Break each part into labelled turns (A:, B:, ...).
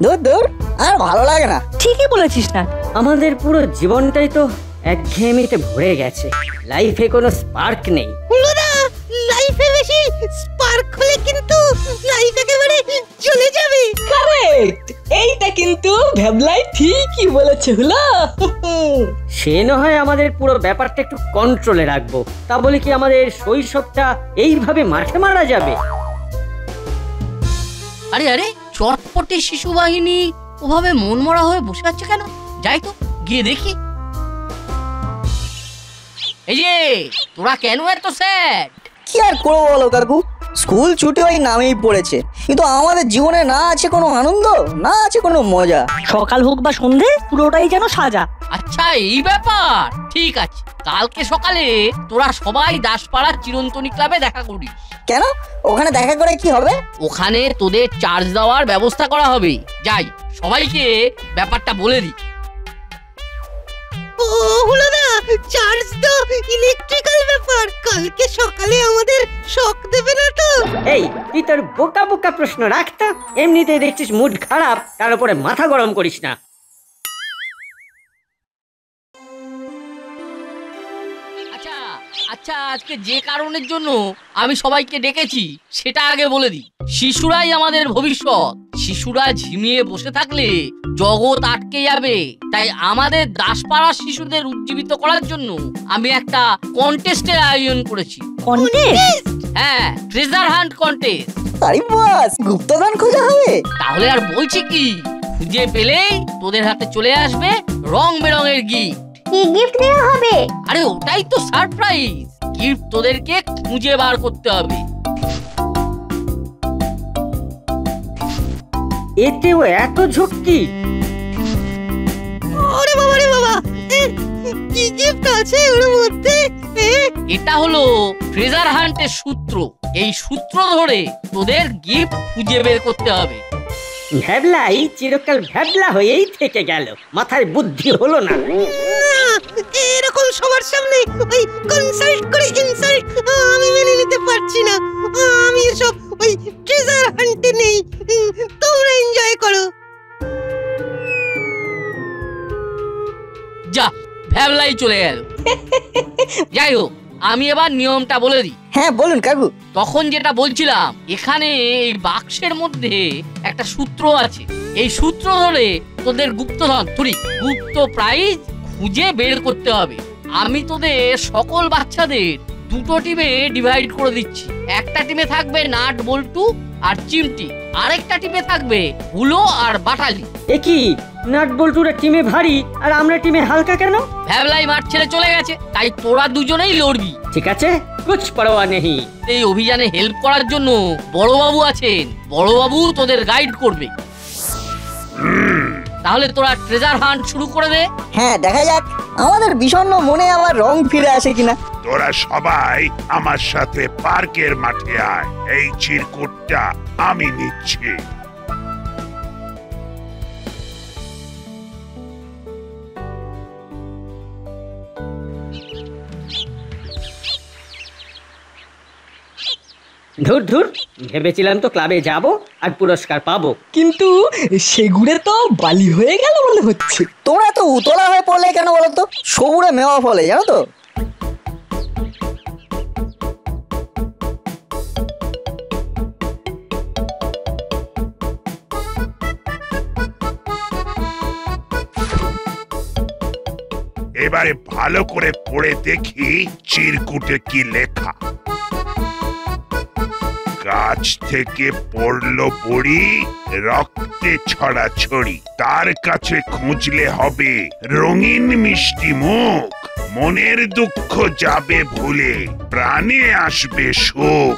A: দূর দূর, আর ভালো লাগে না।
B: ঠিকই বলেছিস না।
C: আমাদের পুরো জীবনটাই তো একঘেয়েমিতে ভরে গেছে, লাইফে কোনো স্পার্ক নেই।
D: লাইফে বেশি স্পার্ক হলে কিন্তু লাইফ একেবারে চলে যাবে।
B: কারেক্ট, এইটা কিন্তু ভ্যাবলাই ঠিকই বলেছে হলো।
C: সে না হয় আমাদের পুরো ব্যাপারটা একটু কন্ট্রোলে রাখবো, তা বলে কি আমাদের শৈশবটা এইভাবে মাঠে মারা যাবে?
E: আরে আরে, চটপটে শিশু বাহিনী ওভাবে মনমরা হয়ে বসে আছে কেন? যাই তো গিয়ে দেখি। এই যে তোরা কেন এত স্যাড?
A: কি আর করবো বলো কাকু, স্কুল ছুটি ওই নামেই পড়েছে, কিন্তু আমাদের জীবনে না আছে কোনো আনন্দ, না আছে কোনো মজা।
B: সকাল হোক বা সন্ধে পুরোটাই যেন সাজা।
E: আচ্ছা এই ব্যাপার, ঠিক আছে। কালকে সকালে তোরা সবাই দাসপাড়ার চিরন্তনী ক্লাবে দেখা করিস।
A: কেন? ওখানে দেখা করে কি হবে?
E: ওখানে তোদের চার্জ দেওয়ার ব্যবস্থা করা হবে। যাই, সবাইকে ব্যাপারটা বলে দিই।
D: ও হলো না, চার্জ তো ইলেকট্রিক্যাল ব্যাপার, কালকে সকালে আমাদের শক দেবে না তো?
C: এই তুই তোর বোকা বোকা প্রশ্ন রাখতা, এমনিতেই দেখছিস মুড খারাপ, তার উপরে মাথা গরম করিস না।
E: আচ্ছা আচ্ছা, আজকে যে কারণের জন্য আমি সবাইকে ডেকেছি সেটা আগে বলে দিই। শিশুরাই আমাদের ভবিষ্যৎ। শিশুরা ঝিমিয়ে বসে থাকলে জগৎ আটকে যাবে। তাই আমাদের দাসপাড়ার শিশুদের উজ্জীবিত করার জন্য আমি একটা কন্টেস্টের আয়োজন করেছি।
B: কন্টেস্ট?
E: হ্যাঁ, ট্রেজার হান্ট কন্টেস্ট।
A: আরে বাস, গুপ্তধন খোঁজা হবে?
E: তাহলে আর বলছি কি, খুঁজে পেলেই তোদের হাতে চলে আসবে রং বেরঙের গিফট।
F: কি গিফট দেওয়া হবে?
E: আরে ওটাই তো সারপ্রাইজ। গিফট তোদেরকে খুঁজে বার করতে হবে।
C: এতেও এত ঝক্কি?
D: ওরে বাবা রে বাবা, কি গিফট আছে ওর মধ্যে?
E: এটা হলো ট্রেজার হান্টের সূত্র। এই সূত্র ধরে তোদের গিফট খুঁজে বের করতে হবে।
C: ভ্যাবলাই চিরকাল ভ্যাবলা হয়েই থেকে গেল, মাথায় বুদ্ধি হলো না।
D: এরকম সবার সামনে ওই কনসাল্ট করে ইনসাল্ট আমি মেনে নিতে পারছি না। আমি এসব ওই ট্রেজার হান্টে নেই, তোমরা এনজয় করো।
E: যা, ভ্যাবলাই চলে গেল। যাই হোক, আমি এবার নিয়মটা বলে দিই।
A: হ্যাঁ বলুন কাকু।
E: তখন যেটা বলছিলাম, এখানে এই বাক্সের মধ্যে একটা সূত্র আছে। এই সূত্র ধরে তোদের গুপ্তধন গুপ্ত প্রাইজ খুঁজে বের করতে হবে। আমি তোদের সকল বাচ্চাদের দুটো টিমে ডিভাইড করে দিচ্ছি। একটা টিমে থাকবে নাট বল্টু আর চিমটি, আরেকটা টিমে থাকবে হুলো আর বাটালি।
C: এ কি, নাট বল্টুরা টিমে ভারী আর আমরা টিমে হালকা কেন?
E: ভ্যাবলাই মাঠ ছেড়ে চলে গেছে, তাই তোরা দুজনেই লড়বি।
C: ঠিক আছে, কুছ পরোয়া নেই।
E: এই অভিযানে হেল্প করার জন্য বড়বাবু আছেন। বড়বাবু তোদের গাইড করবে। তাহলে তোরা ট্রেজার হান্ট শুরু করে দে।
A: হ্যাঁ দেখা যাক আমাদের বিষণ্ণ মনে আবার রং ফিরে আসে কিনা।
G: তোরা সবাই আমার সাথে পার্কের মাঠে আয়, এই চিরকুটটা আমি নিচ্ছি।
C: ধুর ধুর, ভেবেছিলাম তো ক্লাবে যাব আর পুরস্কার পাবো,
B: কিন্তু সেগুড়ে তো বালি হয়ে গেল মনে হচ্ছে।
A: তোমরা তো উতলা হয়ে পড়লে কেন বলো তো? সবুরে মেওয়া ফলে, জানো তো?
G: এবারে ভালো করে পড়ে দেখি চিরকুটে কি লেখা। গাছ থেকে পড়লো বড়ি, রক্তে ছড়াছড়ি, তার কাছে খুঁজলে হবে রঙিন মিষ্টি মুখ। মনের দুঃখ যাবে ভুলে, প্রাণে আসবে সুখ।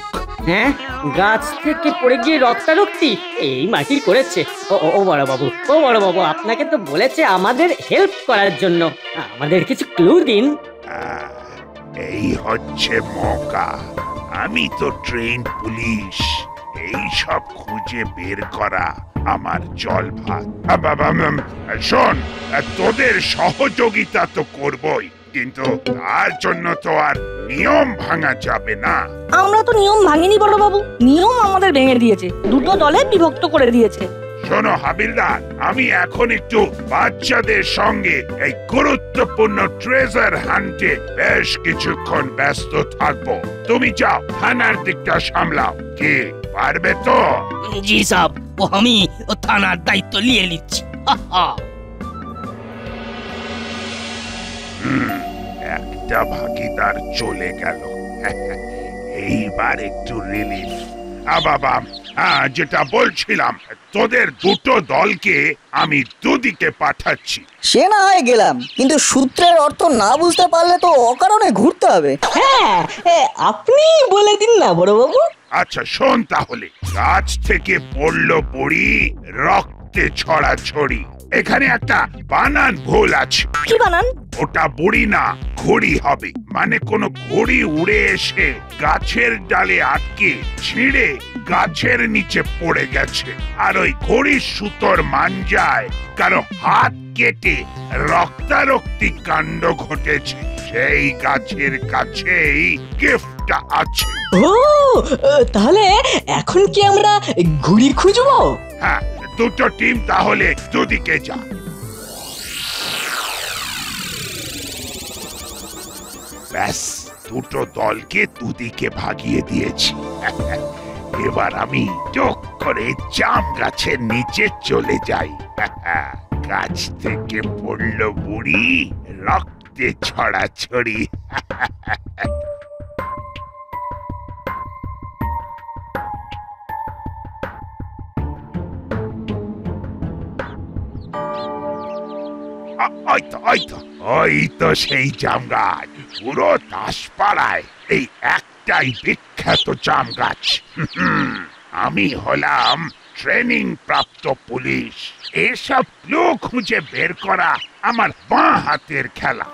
C: হ্যাঁ, গাছ থেকে পড়ে গিয়ে রক্তারক্তি এই মাটি করেছে। ও বড় বাবু, ও বড় বাবু, আপনাকে তো বলেছে আমাদের হেল্প করার জন্য। আমাদের কিছু ক্লু দিন।
G: এই হচ্ছে মৌকা। আমি তো ট্রেন পুলিশ, এই সব খুঁজে বের করা আমার জল ভাত। শোন, তোদের সহযোগিতা তো করবই, কিন্তু তার জন্য তো আর নিয়ম ভাঙা যাবে না।
B: আমরা তো নিয়ম ভাঙিনি বড় বাবু, নিয়ম আমাদের ভেঙে দিয়েছে, দুটো দলে বিভক্ত করে দিয়েছে।
G: শোনো হাবিলদার, আমি এখন একটু বাচ্চাদের সঙ্গে এই গুরুত্বপূর্ণ ট্রেজার হান্টে বেশ কিছুক্ষণ ব্যস্ত থাকবো। তুমি যাও থানার দিকটা সামলাও। কি পারবে তো?
F: জি সাহেব, আমি থানার দায়িত্ব নিয়ে নিচ্ছি।
G: একটা ভাগিদার চলে গেল, এইবার একটু রিলিফ। বাবা, যেটা বলছিলাম, তোদের দুটো দলকে আমি দুদিকে পাঠাচ্ছি।
A: সে না হয় গেলাম, কিন্তু সূত্রের অর্থ না বুঝতে পারলে তো অকারণে ঘুরতে হবে।
B: হ্যাঁ, আপনি বলে দিন না বড় বাবু।
G: আচ্ছা শোন তাহলে, গাছ থেকে পড়লো বড়ি, রক্তে ছড়াছড়ি। এখানে একটা বানান ভুল আছে।
B: কি বানান?
G: ওটা বুড়ি না, ঘড়ি হবে। মানে কোনো ঘড়ি উড়ে এসে গাছের ডালে আটকে ছিঁড়ে গাছের নিচে পড়ে গেছে, আর ওই ঘড়ির সুতোর মাঞ্জায় কারো হাত কেটে রক্তারক্তি কাণ্ড ঘটেছে। সেই গাছের কাছেই গিফটটা আছে।
B: ও, তাহলে এখন কি আমরা ঘুড়ি খুঁজবো?
G: হ্যাঁ, দুটো টিম তাহলে দুদিকে যা। ব্যাস, দুটো দলকে দুদিকে ভাগিয়ে দিয়েছি। এবার আমি টক করে জাম গাছের নিচে চলে যাই। গাছ থেকে পড়লো বুড়ি, রক্তে ছড়াছড়ি। ওই তো সেই জাম গাছ। পুরো দাসপাড়ায় এই একটাই বিখ্যাত জাম গাছ। আমি হলাম ট্রেনিং প্রাপ্ত পুলিশ। এসব ক্লু খুঁজে বের করা আমার বাঁ হাতের খেলা।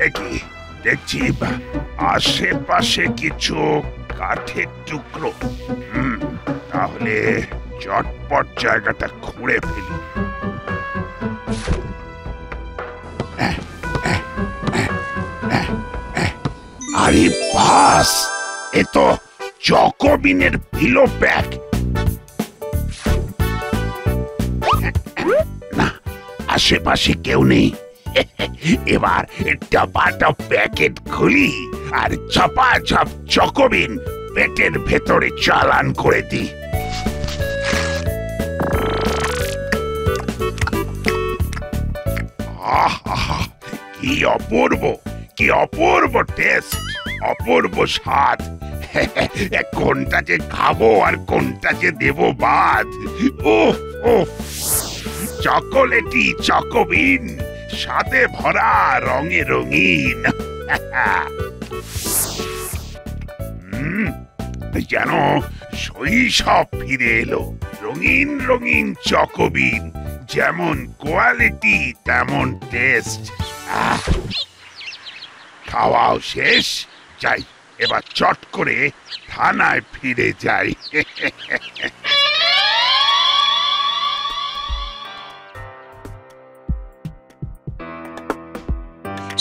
G: একই দেখছি আশেপাশে কিছু কাঠের টুকরো। তাহলে চটপট জায়গাটা খুঁড়ে ফেলি। আরে বাস, এ তো চকোবিনের পিলো প্যাক। না, আশেপাশে কেউ নেই। এবার ডাবাটা প্যাকেট খুলি আর ঝপাঝপ চকোবিন পেটের ভেতরে চালান করে দিই। কি অপূর্ব, কি অপূর্ব টেস্ট, অপূর্ব স্বাদ। কোনটা যে খাবো আর কোনটা যে দেব বাদ। উফ উফ, চকোলেটি চকোবিন, স্বাদে ভরা, রঙে রঙিন। যেন শৈশব ফিরে এলো। রঙিন রঙিন চকোবিন, যেমন কোয়ালিটি তেমন টেস্ট। খাওয়াও শেষ, যাই এবার চট করে থানায় ফিরে যাই।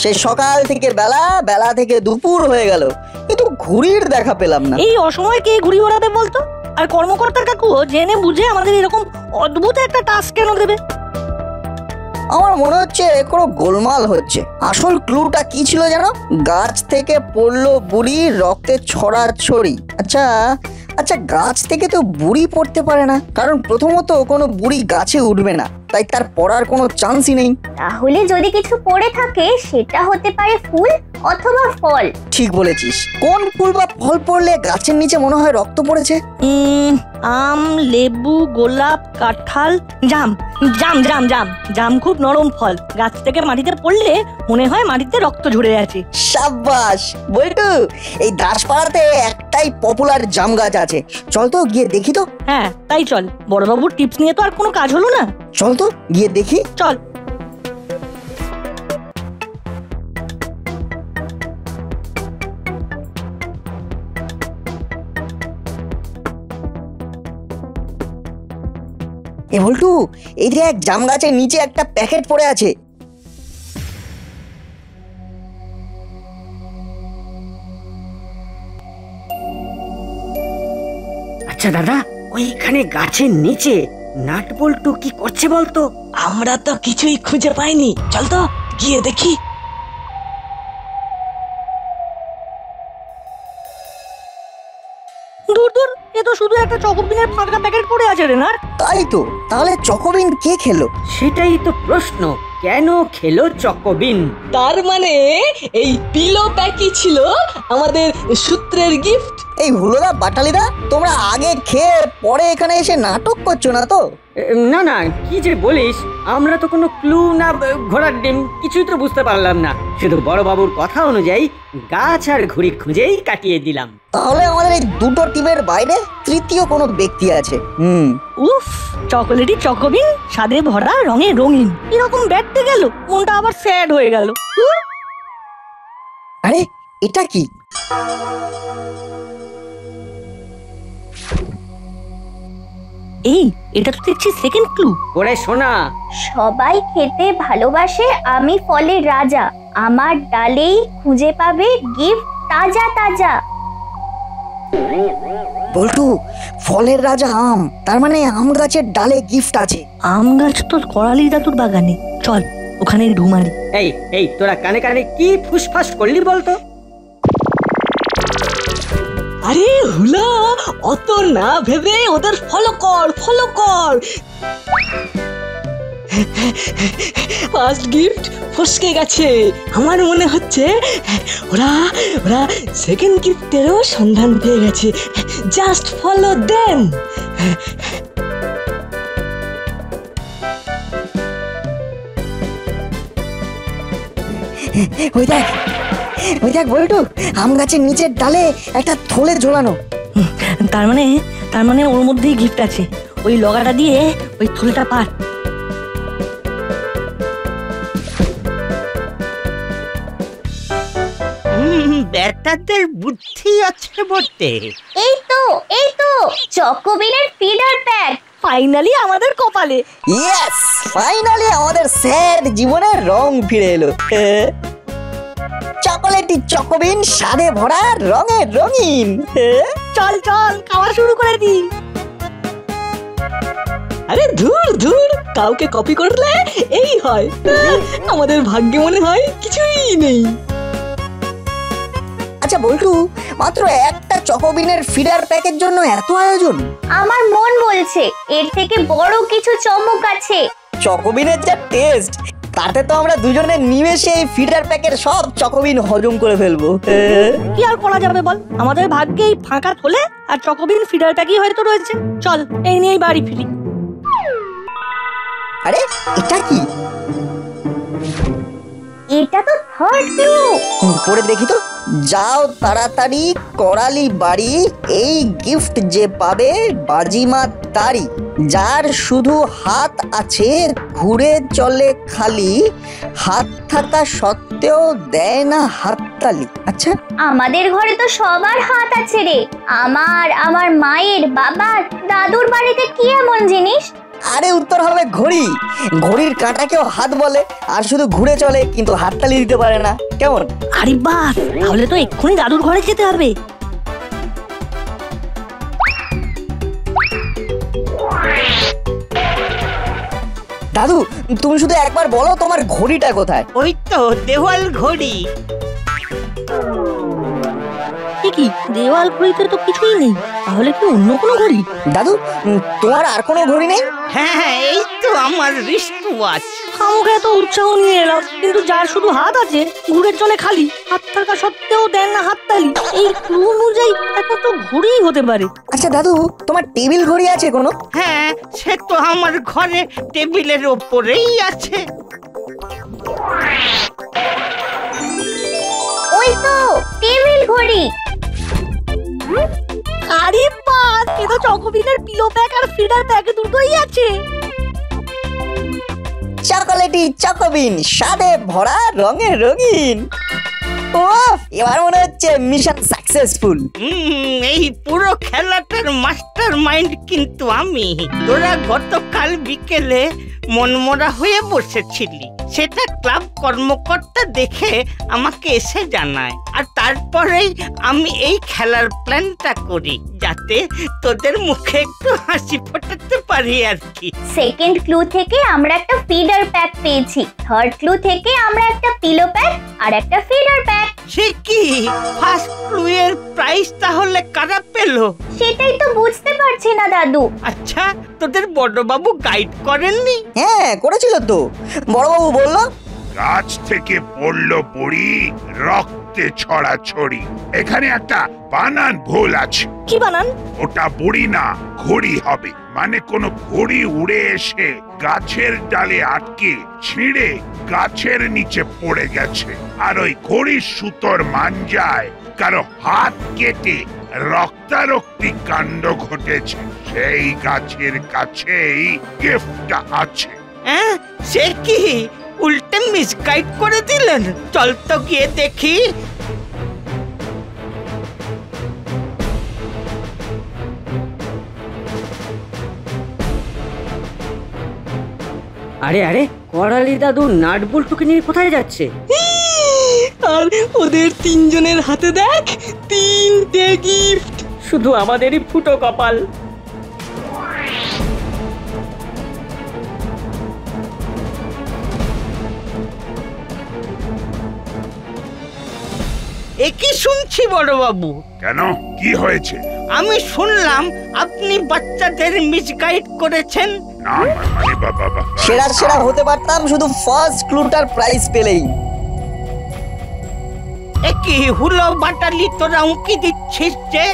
A: সেই সকাল থেকে বেলা, বেলা থেকে দুপুর হয়ে গেল, কিন্তু ঘুড়ির দেখা পেলাম না।
B: এই অসময়ে কে ঘুড়ি ওড়াবে বলতো? আর কর্মকর্তা কাকুও জেনে বুঝে আমাদের এরকম অদ্ভুত একটা টাস্ক কেন দেবে?
A: আমার মনে হচ্ছে কোনো গোলমাল হচ্ছে। আসল ক্লুটা কি ছিল জানো? গাছ থেকে পড়লো বুড়ি, রক্তে ছড়াছড়ি। আচ্ছা আচ্ছা, গাছ থেকে তো বুড়ি পড়তে পারে না, কারণ প্রথমত কোনো বুড়ি গাছে উঠবে না, তাই তার পড়ার কোনো চান্সই নেই।
H: তাহলে যদি কিছু পড়ে থাকে সেটা হতে পারে ফুল অথবা ফল।
A: ঠিক বলেছিস। কোন ফুল বা ফল পড়লে গাছের নিচে মনে হয় রক্ত পড়েছে?
B: আম, লেবু, গোলাপ, কাঁঠাল, জাম। জাম জাম জাম জাম খুব নরম ফল, গাছ থেকে মাটিতে পড়লে মনে হয় মাটিতে রক্ত ঝরে আছে।
A: সাব্বাস বল্টু, এই দাসপাড়াতে একটাই পপুলার জাম গাছ আছে। চল তো গিয়ে দেখি তো।
B: হ্যাঁ তাই চল, বড়বাবুর টিপস নিয়ে তো আর কোনো কাজ হলো না।
A: চল তো গিয়ে দেখি।
B: চল।
A: এ বল্টু, এই যে এক জাম গাছের নিচে একটা প্যাকেট পড়ে আছে।
C: আচ্ছা দাদা, ওইখানে গাছের নিচে নাট বল্টু কি করছে বলতো?
B: আমরা তো কিছুই খুঁজে পাইনি, চল তো গিয়ে দেখি। দূর দূর, এ তো শুধু একটা চকোবিনের ফাঁকা প্যাকেট পড়ে আছে রে। না
A: তাই তো, তাহলে চকোবিন কে খেলো?
C: সেটাই তো প্রশ্ন, কেন খেলো চকোবিন?
I: তার মানে এই পিলো প্যাকই ছিল আমাদের সূত্রের গিফট।
A: এই হুলোদা বাটালিদা, তোমরা আগে খেয়ে পরে এখানে এসে নাটক করছো না তো?
C: না না, কি যে বলিস, আমরা তো কোনো ক্লু না ঘোড়ার ডিম কিছুই তো বুঝতে পারলাম না। শুধু বড় বাবুর কথা অনুযায়ী গাছ আর ঘুড়ি খুঁজেই কাটিয়ে দিলাম।
A: তাহলে আমাদের এই দুটো টিমের বাইরে তৃতীয় কোনো ব্যক্তি আছে।
B: উফ, চকোলেটি চকোবিন, স্বাদে ভরা, রঙে রঙিন, এরকম ব্যাটতে গেল মনটা আবার স্যাড হয়ে গেল।
A: আরে এটা কি?
B: এই, এটা তো দেখছি সেকেন্ড ক্লু।
C: ওরে শোনা,
H: সবাই খেতে ভালোবাসে, আমি ফলের রাজা, আমার ডালেই খুঁজে পাবে গিফট তাজা তাজা।
A: বল্টু, ফলের রাজা আম, তার মানে আম গাছের ডালে গিফট আছে।
B: আম গাছ তো করালি দাদুর বাগানে, চল ওখানে ঢুমারি।
C: এই এই তোরা কানে কানে কি ফুসফাস করলি বলতো?
I: আরে হুলা, অত না ভেবে ওদের ফলো কর, ফলো কর। ফার্স্ট গিফট ফসকে গেছে। আমার মনে হচ্ছে ওরা ওরা সেকেন্ড গিফটেরও সন্ধান পেয়ে গেছে। Just follow them.
A: ওই দেখ, ওই দেখ বল্টু, আম গাছের নিচের ডালে একটা থলে ঝোলানো।
B: তার মানে ওর মধ্যেই গিফট আছে। ওই লগাটা দিয়ে ওই থলেটা পার।
F: বেটাদের বুদ্ধি আছে বটে।
H: এই তো চকোবিনের ফিডার প্যাক।
B: ফাইনালি আমাদের কপালে।
A: ইয়েস, ফাইনালি আমাদের স্যাড জীবনের রং ফিরে এলো। চকোলেটি চকোবিন, স্বাদে ভরা, রঙে রঙিন।
B: চল চল, খাওয়া শুরু করে দি।
I: আরে ধুর ধুর, কাউকে কপি করলে এই হয়। আমাদের ভাগ্যে মনে হয় কিছুই নেই।
A: আচ্ছা বল্টু, মাত্র একটা চকোবিনের ফিডার প্যাকের জন্য এত আয়োজন?
H: আমার মন বলছে এর থেকে বড় কিছু চমক আছে।
A: চকোবিনের যা টেস্ট, তাতে তো আমরা দুজনে নিমেষে এই ফিডার প্যাকের সব চকোবিন হজম করে ফেলবো।
B: কি আর করা যাবে বল, আমাদের ভাগ্যে এই ফাঁকা থলে আর চকোবিন ফিডার প্যাকই হয়তো রয়েছে। চল এই নিয়েই বাড়ি ফিরি।
A: আরে এটা কি?
H: এটা তো থার্ড ক্লু।
A: পড়ে দেখি তো। যাও তাড়াতাড়ি করালি বাড়ি, এই গিফট যে পাবে বাজিমাত তারি, যার শুধু হাত আছে ঘুরে চলে খালি, হাত থাকা সত্ত্বেও দেয় না হাততালি। আচ্ছা,
H: আমাদের ঘরে তো সবার হাত আছে রে। আমার মায়ের, বাবার, দাদুর বাড়িতে কি এমন জিনিস?
A: আরে উত্তর হবে ঘড়ি। ঘড়ির কাঁটাকেও হাত বলে, আর শুধু ঘুরে চলে কিন্তু হাততালি দিতে পারে না। কেমন?
B: আরে বাস, তাহলে তো এক্ষুনি দাদুর ঘরে যেতে হবে।
A: দাদু, তুমি শুধু একবার বলো তোমার ঘড়িটা কোথায়?
F: ওই তো দেওয়াল ঘড়ি।
B: কি দেওয়াল ঘড়িতে তো কিছুই নেই, তাহলে কি অন্য কোনো ঘড়ি?
A: দাদু, তোমার আর কোনো ঘড়ি নেই?
F: হ্যাঁ, এই তো আমার রিস্ট ওয়াচ।
B: আমাকে এত উৎসাহ নিয়ে এলাম, কিন্তু যার শুধু হাত আছে ঘুরের জন্য খালি, হাত থাকা সত্ত্বেও দেন না হাততালি, এই ক্লু অনুযায়ী এখন তো ঘড়িই হতে পারে।
A: আচ্ছা দাদু, তোমার টেবিল ঘড়ি আছে কোনো?
F: হ্যাঁ, সে তো আমার ঘরে টেবিলের ওপরেই আছে।
H: ওই তো টেবিল ঘড়ি।
B: আরে বাস, এ তো চকোবিনের পিলো প্যাক আর ফিডার প্যাক দুটোই আছে।
A: চকোলেটি চকোবিন, স্বাদে ভরা, রঙে রঙিন। ও এবার মনে হচ্ছে মিশন সাকসেসফুল।
F: এই পুরো খেলাটার মাস্টার মাইন্ড কিন্তু আমি। তোরা গতকাল বিকেলে মনমরা হয়ে বসেছিলি, সেটা ক্লাব কর্মকর্তা দেখে আমাকে এসে জানায়, আর তারপরেই আমি এই খেলার প্ল্যানটা করি যাতে তোদের মুখে একটু হাসি ফোটাতে পারি আর কি।
H: সেকেন্ড ক্লু থেকে আমরা একটা ফিডার প্যাক পেয়েছি, থার্ড ক্লু থেকে আমরা একটা পিলো প্যাক আর একটা ফিডার প্যাক।
F: সে কি ফার্স্ট ক্লু এর প্রাইস তাহলে কারা পেলো?
H: সেটাই তো বুঝতে পারছি না দাদু।
F: আচ্ছা, তোদের বড়বাবু গাইড করেননি?
A: হ্যাঁ করেছিল তো, বড়বাবু বলল
G: গাছ থেকে পড়লো বড়ি, রক্তে ছড়াছড়ি। এখানে একটা বানান ভুল আছে।
B: কি বানান?
G: ওটা বড়ি না, ঘড়ি হবে। মানে কোনো ঘড়ি উড়ে এসে গাছের ডালে আটকে ছিঁড়ে গাছের নিচে পড়ে গেছে, আর ওই ঘড়ির সুতোর মাঞ্জায় কারো হাত কেটে রক্তারক্তি কাণ্ড ঘটেছে। সেই গাছের কাছেই গিফটটা আছে।
F: হ্যাঁ, সে কি উল্টে মিসগাইড করে দিলেন? চল তো গিয়ে দেখি।
C: আরে আরে, করালি দাদু নাট বল্টুকে নিয়ে কোথায় যাচ্ছে?
I: আর ওদের তিনজনের হাতে দেখ 3টে গিফট।
C: শুধু আমাদেরই ফুটো কপাল।
F: এ কি শুনছি বড়বাবু?
G: কেন, কি হয়েছে?
F: আমি শুনলাম আপনি বাচ্চাদের মিসগাইড করেছেন।
G: না মানে বাবা,
A: সেরা হতে পারতাম শুধু ফার্স্ট ক্লুটার প্রাইজ পেলেই।
F: এ কি হুলো বাটালি তোরা উঁকি দিচ্ছিস যে?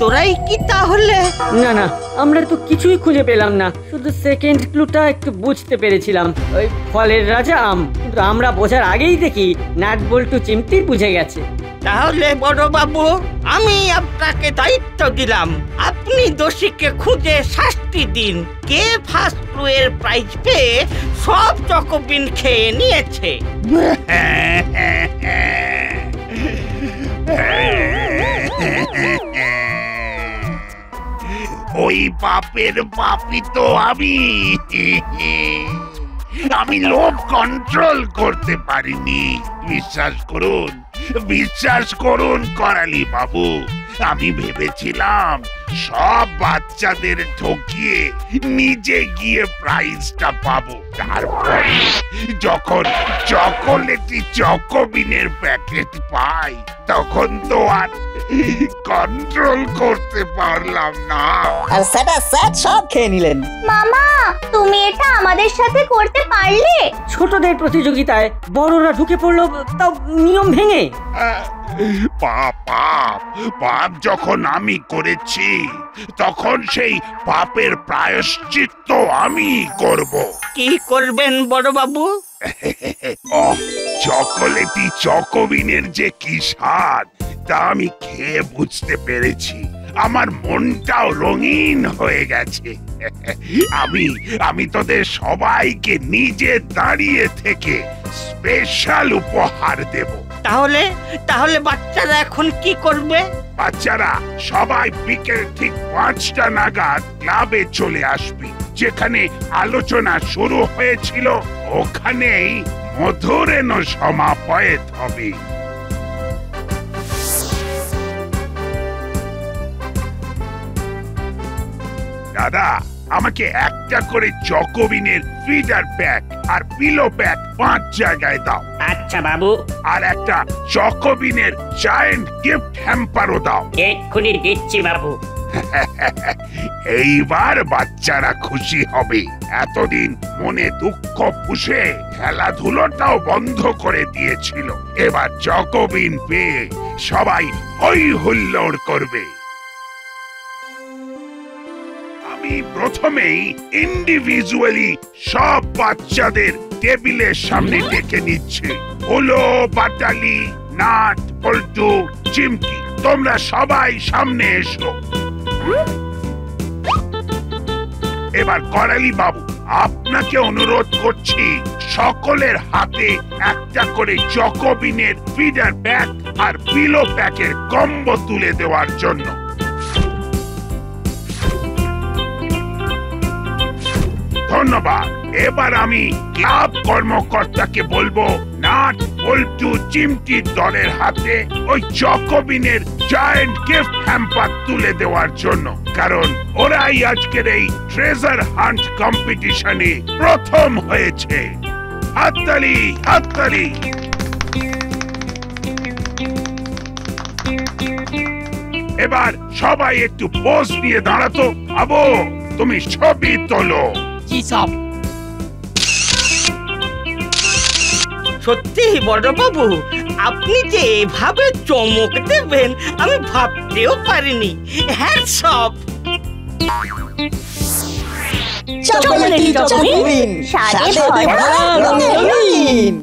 F: তোরাই কি তাহলে?
C: না না, আমরা তো কিছুই খুঁজে পেলাম না, শুধু সেকেন্ড ক্লুটা একটু বুঝতে পেরেছিলাম, ওই ফলের রাজা আম। কিন্তু আমরা বোঝার আগেই দেখি নাট বল্টু চিমটি বুঝে গেছে।
F: তাহলে বড়বাবু, আমি আপনাকে দায়িত্ব দিলাম, আপনি দোষীকে খুঁজে শাস্তি দিন। কে ফার্স্ট ক্লু এর প্রাইজ পেয়ে সব চকোবিন খেয়ে নিয়েছে?
G: ওই পাপের পাপী তো আমি। আমি লোভ কন্ট্রোল করতে পারিনি। বিশ্বাস করুন করালি বাবু, আমি ভেবেছিলাম সব বাচ্চাদের ঠকিয়ে নিজে গিয়ে প্রাইজটা পাবো। তারপরে যখন চকোলেটি চকোবিনের প্যাকেট পাই, তখন তো আর কন্ট্রোল করতে পারলাম না,
A: আর সেটা সব খেয়ে নিলেন।
H: মামা, তুমি এটা আমাদের সাথে করতে পারলে?
C: ছোটদের প্রতিযোগিতায় বড়রা ঢুকে পড়লো, তাও নিয়ম ভেঙে।
G: পাপ যখন আমি করেছি, তখন সেই পাপের প্রায়শ্চিত্ত আমি করব।
F: কি করবেন বড়বাবু?
G: চকোলেটি চকোবিনের যে কি স্বাদ, তা আমি খেয়ে বুঝতে পেরেছি। আমার মনটাও রঙিন হয়ে গেছে। আমি তোদের সবাইকে নিজে দাঁড়িয়ে থেকে স্পেশাল উপহার দেব।
F: তাহলে বাচ্চারা এখন কি করবে?
G: বাচ্চারা সবাই বিকেল ঠিক 5টা নাগাদ ক্লাবে চলে আসবি। যেখানে আলোচনা শুরু হয়েছিল, ওখানেই মধুরেণ সমাপয়েত হবে। দাদা, আমাকে একটা করে চকোবিনের ফিডার প্যাক আর পিলো প্যাক 5 জায়গায় দাও।
C: আচ্ছা বাবু।
G: আর একটা চকোবিনের জায়ান্ট গিফট হ্যাম্পারও দাও।
C: এক্ষুনি দিচ্ছি বাবু।
G: এইবার বাচ্চারা খুশি হবে। এতদিন মনে দুঃখ পুষে খেলাধুলোটাও বন্ধ করে দিয়েছিল, এবার চকোবিন পেয়ে সবাই হই হুল্লোড় করবে। আমি প্রথমেই ইন্ডিভিজুয়ালি সব বাচ্চাদের টেবিলের সামনে ডেকে নিচ্ছি। হলো বাটালি, নাট বল্টু, চিমটি, তোমরা সবাই সামনে এসো। এবার করালি বাবু, আপনাকে অনুরোধ করছি, সকলের হাতে একটা করে চকোবিনের ফিডার প্যাক আর পিলো প্যাকের কম্বো তুলে দেওয়ার জন্য। ধন্যবাদ। এবার আমি ক্লাব কর্মকর্তাকে বলবো নাট বল্টু চিমটি দলের হাতে ওই চকোবিনের জায়ান্ট গিফট হ্যাম্পার তুলে দেওয়ার জন্য, কারণ ওরাই আজকের এই ট্রেজার হান্ট কম্পিটিশনে প্রথম হয়েছে। হাততালি, হাততালি। এবার সবাই একটু পোজ নিয়ে দাঁড়াতো। আবু, তুমি ছবি তোলো।
E: কি সব?
F: সত্যি বড়বাবু, আপনি যে এভাবে চমক দেবেন আমি ভাবতেও পারিনি। Hats off.
A: চকোলেটি চকোবিন,
H: স্বাদে
A: স্বাদে
H: ভরা
A: ভরা রঙে রঙিন।